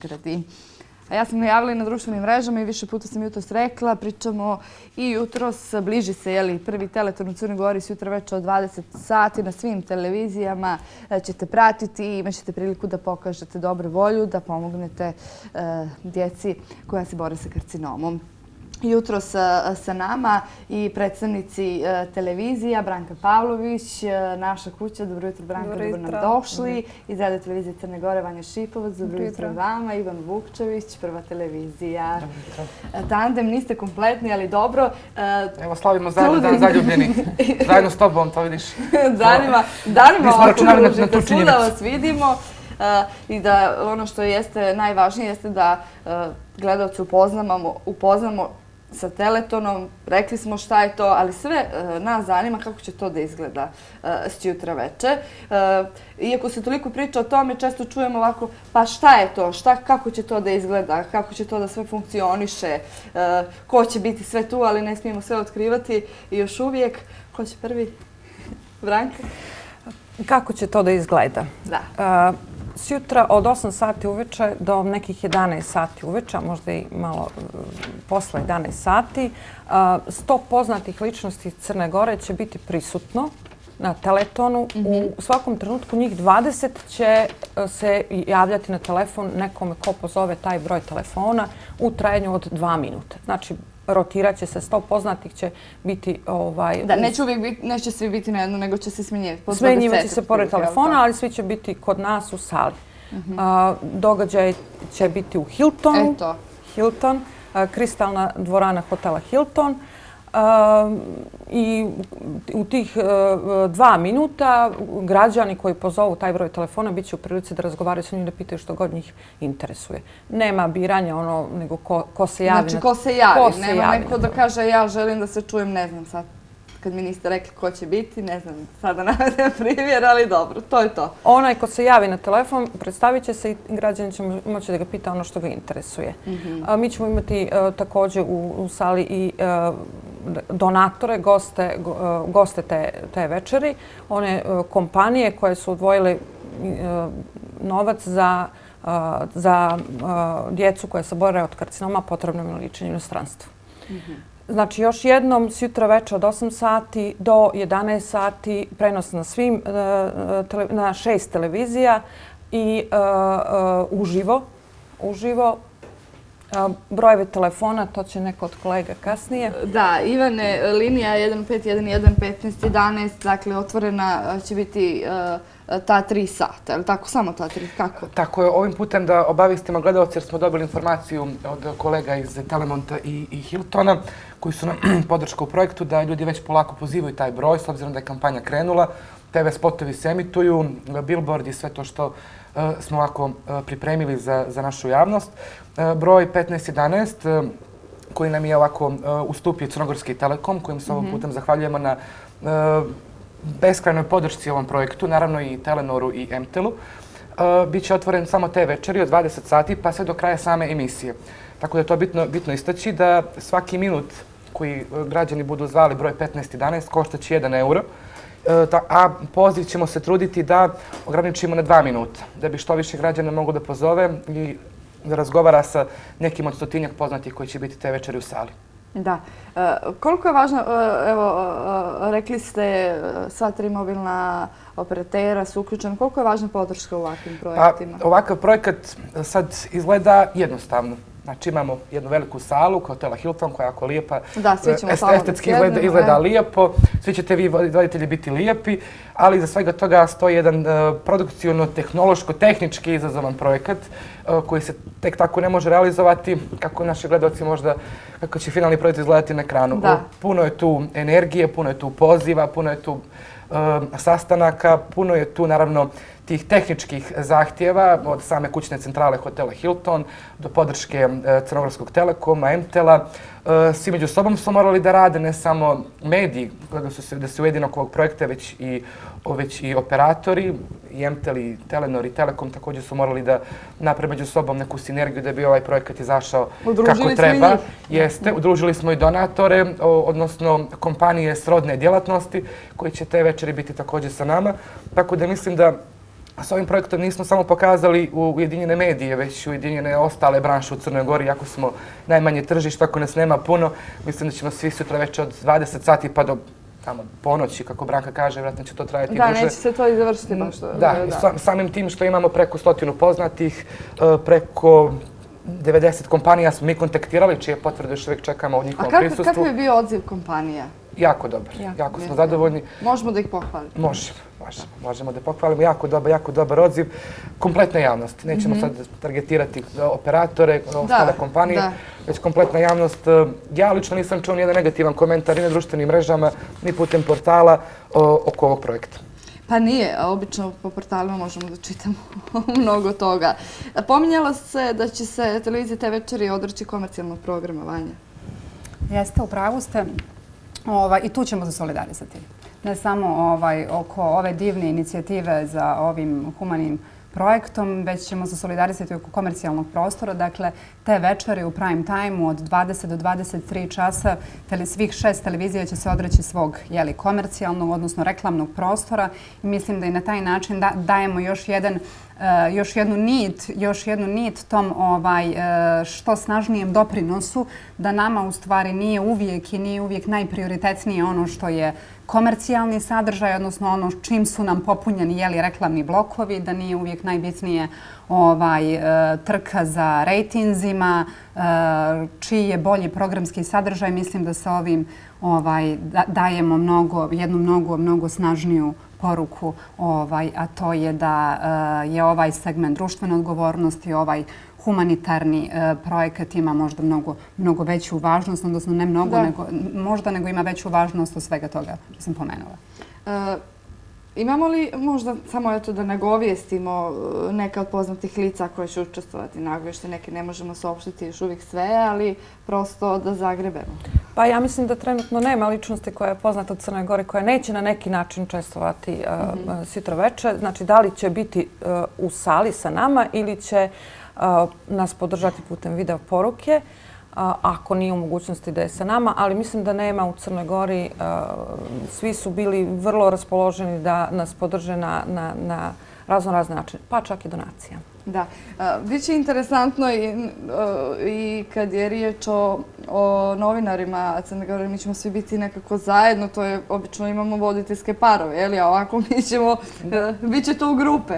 gradi. A ja sam najavila i na društvenim mrežama i više puta sam jutros rekla, pričamo i jutros, bliži se prvi Teleton u Crnoj Gori sutra večer od 20 sati na svim televizijama ćete pratiti i imat ćete priliku da pokažete dobru volju, da pomognete djeci koja se bore sa karcinomom. Jutros sa nama i predstavnici televizija, Branka Pavlović, Naša kuća. Dobro jutro, Branka, dobro nam došli. Iz Radio televizije Crne Gore, Vanja Šipovac, dobro jutro vama. Ivan Vukčević, Prva televizija. Tandem, niste kompletni, ali dobro. Evo, slavimo zajedno Dan zaljubljenih. Zajedno s tobom, to vidiš. Danima ovako kružite, svuda vas vidimo. I da ono što jeste najvažnije jeste da gledalci upoznamo sa Teletonom. Rekli smo šta je to, ali sve nas zanima kako će to da izgleda s jutra veče. Iako se toliko priča o tome, često čujemo ovako, pa šta je to, kako će to da izgleda, kako će to da sve funkcioniše, ko će biti sve tu, ali ne smijemo sve otkrivati. I još uvijek, ko će prvi? Branka? Kako će to da izgleda? Da. Sjutra od 8 sati uveče do nekih 11 sati uveče, a možda i malo posle 11 sati, 100 poznatih ličnosti iz Crne Gore će biti prisutno na Teletonu. U svakom trenutku njih 20 će se javljati na telefon nekome ko pozove taj broj telefona u trajanju od 2 minuta. Znači, rotirat će se, 100 poznatih će biti... Da, neće svi biti na jedno, nego će se smenjivati. Smenjivat će se pored telefona, ali svi će biti kod nas u sali. Događaj će biti u Hiltonu. Hilton, kristalna dvorana hotela Hilton. I u tih 2 minuta građani koji pozovu taj broj telefona bit će u prilici da razgovaraju sa njim, da pitaju što god njih interesuje. Nema biranja nego ko se javi. Znači ko se javi, nema neko da kaže ja želim da se čujem, ne znam sad. Kad mi niste rekli ko će biti, ne znam sada navedem primjer, ali dobro, to je to. Onaj ko se javi na telefon, predstavit će se i građani će moći da ga pita ono što ga interesuje. Mi ćemo imati također u sali i donatore, goste te večeri. One kompanije koje su odvojile novac za djecu koja se bore od karcinoma, potrebno na liječenje u inostranstvu. Znači, još jednom, sjutra večer od 8 sati do 11 sati prenos na na 6 televizija i uživo. Brojeve telefona, to će neko od kolega kasnije. Da, Ivane, linija 1511 1511, dakle, otvorena će biti ta 3 sata, ali tako, samo ta 3, kako? Tako je, ovim putem da obavistimo gledalce jer smo dobili informaciju od kolega iz Telemonta i Hiltona koji su nam podrška u projektu da ljudi već polako pozivaju taj broj s obzirom da je kampanja krenula. TV spotovi se emituju, billboard i sve to što smo ovako pripremili za našu javnost. Broj 1511 koji nam je ovako ustupio Crnogorski Telekom, kojim se ovom putem zahvaljujemo na beskrajnoj podršci ovom projektu, naravno i Telenoru i MTEL-u. Biće otvoren samo te večeri od 20 sati pa sve do kraja same emisije. Tako da je to bitno istaći da svaki minut koji građani budu zvali broj 1511 koštaće 1 euro, a poziv ćemo se truditi da ograničimo na 2 minuta, da bi što više građana moglo da pozove i da razgovara sa nekim od 100-tinjak poznatih koji će biti te večeri u sali. Da. Koliko je važno, evo, rekli ste sva 3 mobilna operatera su uključena, koliko je važna podrška u ovakvim projektima? Ovakav projekat sad izgleda jednostavno. Znači imamo jednu veliku salu, hotela Hilton, koja je jako lijepa. Da, svi ćemo tamo da estetski izgleda lijepo, svi ćete vi voditelji biti lijepi, ali iza svega toga stoji jedan produkcijno-tehnološko-tehnički izazovan projekat koji se tek tako ne može realizovati, kako naši gledalci možda, kako će finalni projekt izgledati na ekranu. Puno je tu energije, puno je tu poziva, puno je tu sastanaka, puno je tu naravno tih tehničkih zahtjeva od same kućne centrale hotela Hilton do podrške Crnogorskog Telekoma, MTEL-a. Svi među sobom su morali da rade, ne samo mediji da se ujedine oko ovog projekta, već i operatori, i MTEL, i Telenor, i Telekom također su morali da naprave među sobom neku sinergiju da bi ovaj projekat izašao kako treba. Jeste, udružili smo i donatore, odnosno kompanije srodne djelatnosti koji će te večeri biti također sa nama. Tako da mislim da s ovim projektom nismo samo pokazali ujedinjene medije, već i ujedinjene ostale branše u Crnoj Gori, iako smo najmanje tržište, ako nas nema puno. Mislim da ćemo svi sutra već od 20 sati pa do tamo ponoći, kako Branka kaže, vjerojatno će to trajati duže. Da, neće se to i završiti baš. Da, samim tim što imamo preko 100 poznatih, preko 90 kompanija smo mi kontaktirali, čije potvrde još uvijek čekamo od njihovom prisustvu. A kakav je bio odziv kompanija? Jako dobar, jako smo zadovoljni. Možemo da ih pohvalimo? Možemo da pohvalimo. Jako dobar odziv. Kompletna javnost. Nećemo sad targetirati operatore, ostale kompanije, već kompletna javnost. Ja lično nisam čuo nijedan negativan komentar ni na društvenim mrežama, ni putem portala oko ovog projekta. Pa nije, obično po portalima možemo da čitamo mnogo toga. Pominjalo se da će se televizija te večeri odreći komercijalnog programa, Vanja. Jeste, u pravu ste. I tu ćemo se solidarisati. Ne samo oko ove divne inicijative za ovim humanim projektom, već ćemo se solidarisati oko komercijalnog prostora. Dakle, te večeri u prime time od 20 do 23 časa svih 6 televizija će se odreći svog komercijalnog, odnosno reklamnog prostora i mislim da i na taj način dajemo još jednu nit tom što snažnijem doprinosu da nama u stvari nije uvijek najprioritetnije ono što je komercijalni sadržaj, odnosno ono čim su nam popunjeni reklamni blokovi, da nije uvijek najbitnije trka za rejtinzima, čiji je bolji programski sadržaj. Mislim da sa ovim dajemo jednu mnogo snažniju poruku, a to je da je ovaj segment društvene odgovornosti, ovaj humanitarni projekat ima možda mnogo veću važnost, odnosno ne mnogo, nego ima veću važnost od svega toga što sam pomenula. Imamo li možda, samo da nagovijestimo neka od poznatih lica koje će učestvovati nagovješće, neke ne možemo saopštiti još uvijek sve, ali prosto da zagrebemo? Pa ja mislim da trenutno nema ličnosti koja je poznata u Crnoj Gori koja neće na neki način učestvovati sutra večer. Znači, da li će biti u sali sa nama ili će nas podržati putem video poruke, ako nije u mogućnosti da je sa nama, ali mislim da nema u Crnoj Gori. Svi su bili vrlo raspoloženi da nas podrže na razne načine, pa čak i donacija. Da. Biće interesantno i kad je riječ o novinarima Crne Gore, mi ćemo svi biti nekako zajedno, to je, obično imamo voditeljske parove, a ovako mi ćemo, bit će to u grupe.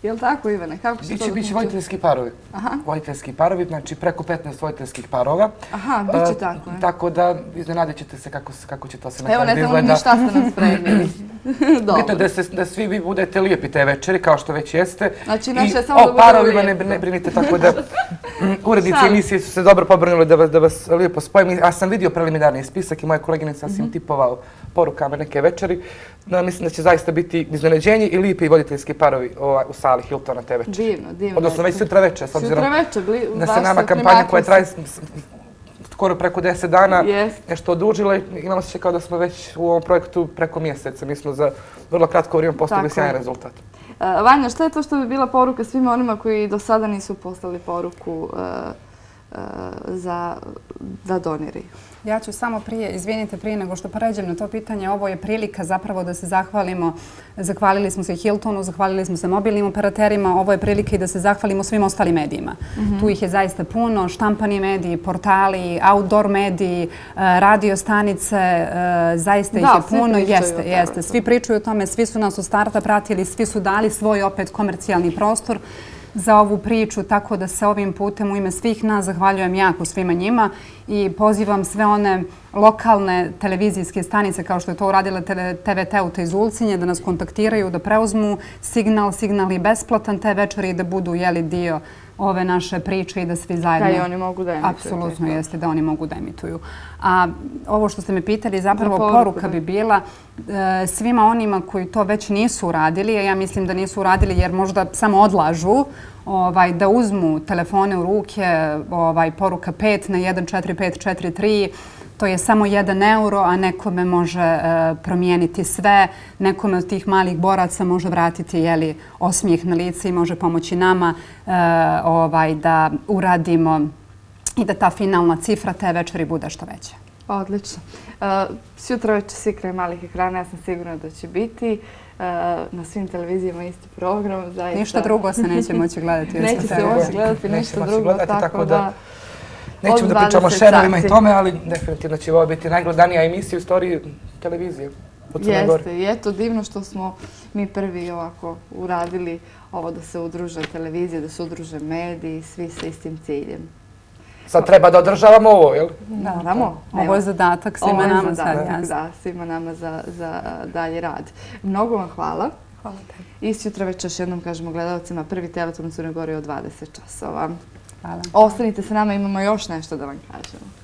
Je li tako, Ivane? Biće voditeljski parovi. Voditeljski parovi, znači preko 15 voditeljskih parova. Aha, bit će tako. Tako da iznenadit ćete se kako će to se na kraju izgleda. Evo, ne znamo ni šta ste nam spremili. Bitno da svi vi budete lijepi te večeri, kao što već jeste. Znači, naše je samo da budemo parovima ne brinite, tako da urednici emisije su se dobro pobrinuli da vas lijepo spojim. Ja sam vidio preliminarni spisak i moja koleginica sam im tipovao porukama neke večeri. Mislim da će zaista biti iznenađenje i lijepi voditeljski parovi u sali Hiltona te večeri. Divno. Odnosno već sutra večer, s obzirom da se nama kampanja koja traje skoro preko 10 dana nešto odužila i imamo se kao da smo već u ovom projektu preko mjeseca. Mi smo za vrlo kratko vrijeme postavili sjajan rezultat. Vanja, šta je to što bi bila poruka svima onima koji do sada nisu poslali poruku da doniraju? Ja ću samo izvinite, prije nego što pređem na to pitanje, ovo je prilika zapravo da se zahvalimo. Zahvalili smo se Hiltonu, zahvalili smo se mobilnim operaterima, ovo je prilika i da se zahvalimo svim ostalim medijima. Tu ih je zaista puno, štampani mediji, portali, outdoor mediji, radio stanice, zaista ih je puno. Jeste. Svi pričaju o tome, svi su nas od starta pratili, svi su dali svoj opet komercijalni prostor za ovu priču, tako da se ovim putem u ime svih nas zahvaljujem jako svima njima i pozivam sve one lokalne televizijske stanice kao što je to uradila TVT iz Ulcinje da nas kontaktiraju, da preuzmu signal je besplatan te večeri i da budu dio ove naše priče i da svi zajedno... Da i oni mogu da emituju. Apsolutno jeste da oni mogu da emituju. A ovo što ste me pitali, zapravo poruka bi bila svima onima koji to već nisu uradili, a ja mislim da nisu uradili jer možda samo odlažu, da uzmu telefone u ruke, poruka 5 na 14543, to je samo 1 euro, a nekome može promijeniti sve, nekome od tih malih boraca može vratiti osmijeh na lice i može pomoći nama da uradimo i da ta finalna cifra te večeri bude što veća. Odlično. Sutra večer svi kraj malih ekrana, ja sam sigurna da će biti. Na svim televizijama isti program. Zaista. Ništa drugo se neće moći gledati. Neće se moći gledati ništa drugo, tako da... Nećemo da pričamo o šerovima i tome, ali definitivno će ovo biti najgledanija emisija u istoriji televizije u Crnoj Gori. Jeste, i eto divno što smo mi prvi ovako uradili ovo da se udruže televizije, da se udruže mediji, svi sa istim ciljem. Sad treba da održavamo ovo, jel? Moramo. Ovo je zadatak svima nama sad, jasno. Da, svima nama za dalje rad. Mnogo vam hvala. Hvala tebi. I sutra već još jednom kažemo gledalcima prvi Teleton u Crnoj Gori od 20 časova. Hvala. Ostanite sa nama, imamo još nešto da vam kažemo.